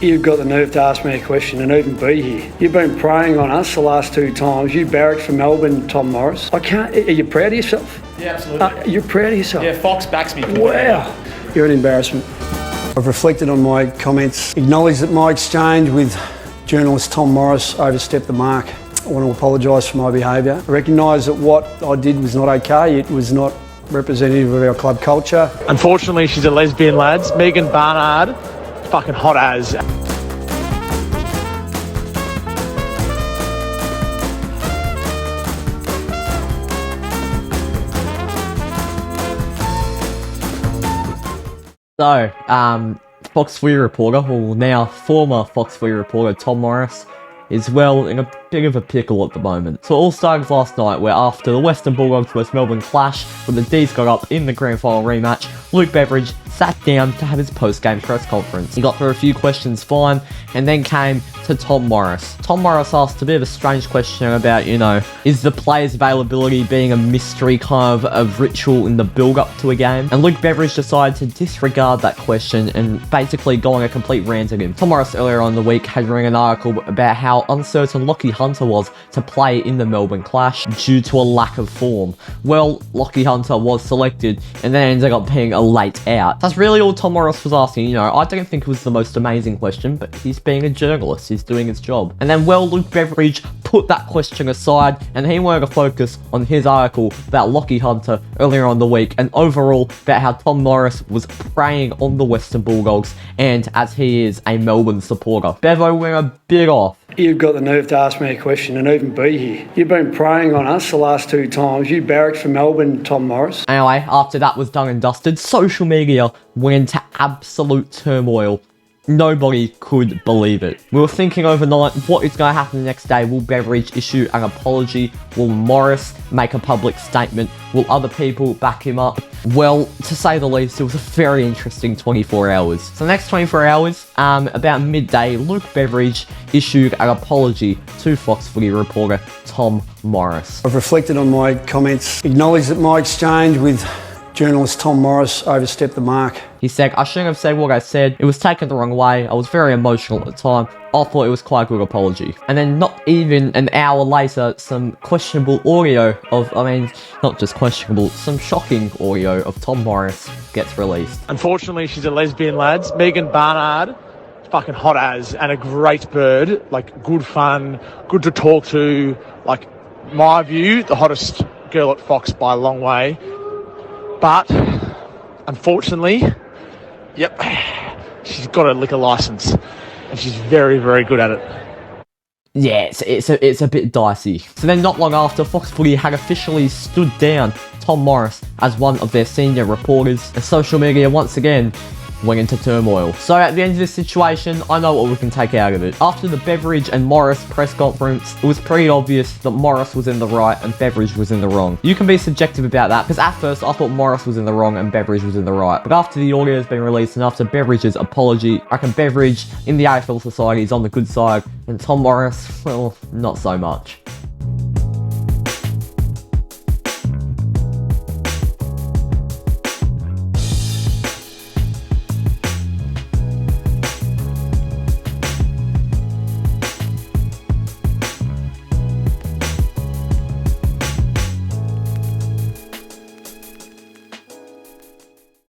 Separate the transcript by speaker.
Speaker 1: You've got the nerve to ask me a question and even be here. You've been preying on us the last 2 times. You barracked for Melbourne, Tom Morris. Are you proud of yourself?
Speaker 2: Yeah, absolutely.
Speaker 1: You're proud of yourself?
Speaker 2: Yeah, Fox backs me.
Speaker 1: Wow. You're an embarrassment. I've reflected on my comments, acknowledged that my exchange with journalist Tom Morris overstepped the mark. I want to apologise for my behaviour. I recognise that what I did was not okay. It was not representative of our club culture.
Speaker 2: Unfortunately, she's a lesbian, lads. Megan Barnard, fucking hot as.
Speaker 3: So, Fox Footy reporter, or now former Fox Footy reporter Tom Morris, is well in a bit of a pickle at the moment. So it all started last night, where after the Western Bulldogs West Melbourne clash, when the D's got up in the grand final rematch, Luke Beveridge sat down to have his post-game press conference. He got through a few questions fine, and then came to Tom Morris. Tom Morris asked a bit of a strange question about, is the players' availability being a mystery kind of ritual in the build-up to a game? And Luke Beveridge decided to disregard that question and basically go on a complete rant at him. Tom Morris earlier on in the week had written an article about how uncertain Lachie Hunter was to play in the Melbourne clash due to a lack of form. Well, Lachie Hunter was selected and then ended up being a late out. That's really all Tom Morris was asking. I don't think it was the most amazing question, but he's being a journalist. He's doing his job. And then, Luke Beveridge put that question aside and he wanted to focus on his article about Lachie Hunter earlier on the week and overall about how Tom Morris was preying on the Western Bulldogs, and as he is a Melbourne supporter. Bevo went a bit off.
Speaker 1: You've got the nerve to ask me a question and even be here. You've been preying on us the last 2 times. You barracked for Melbourne, Tom Morris.
Speaker 3: Anyway, after that was done and dusted, social media went into absolute turmoil. Nobody could believe it. We were thinking overnight, what is going to happen the next day? Will Beveridge issue an apology? Will Morris make a public statement? Will other people back him up? Well, to say the least, it was a very interesting 24 hours. So the next 24 hours, about midday, Luke Beveridge issued an apology to Fox Footy reporter Tom Morris.
Speaker 1: I've reflected on my comments, acknowledged that my exchange with journalist Tom Morris overstepped the mark.
Speaker 3: He said, I shouldn't have said what I said. It was taken the wrong way. I was very emotional at the time. I thought it was quite a good apology. And then not even an hour later, some questionable audio of, not just questionable, some shocking audio of Tom Morris gets released.
Speaker 2: Unfortunately, she's a lesbian, lads. Megan Barnard, fucking hot as, and a great bird. Like, good fun, good to talk to. Like, my view, the hottest girl at Fox by a long way. But, unfortunately, she's got a liquor license, and she's very, very good at it.
Speaker 3: Yeah, it's a bit dicey. So then not long after, Fox Footy had officially stood down Tom Morris as one of their senior reporters, and social media once again went into turmoil. So at the end of this situation, I know what we can take out of it. After the Beveridge and Morris press conference, it was pretty obvious that Morris was in the right and Beveridge was in the wrong. You can be subjective about that, because at first I thought Morris was in the wrong and Beveridge was in the right. But after the audio has been released and after Beveridge's apology, I reckon Beveridge in the AFL society is on the good side, and Tom Morris, well, not so much.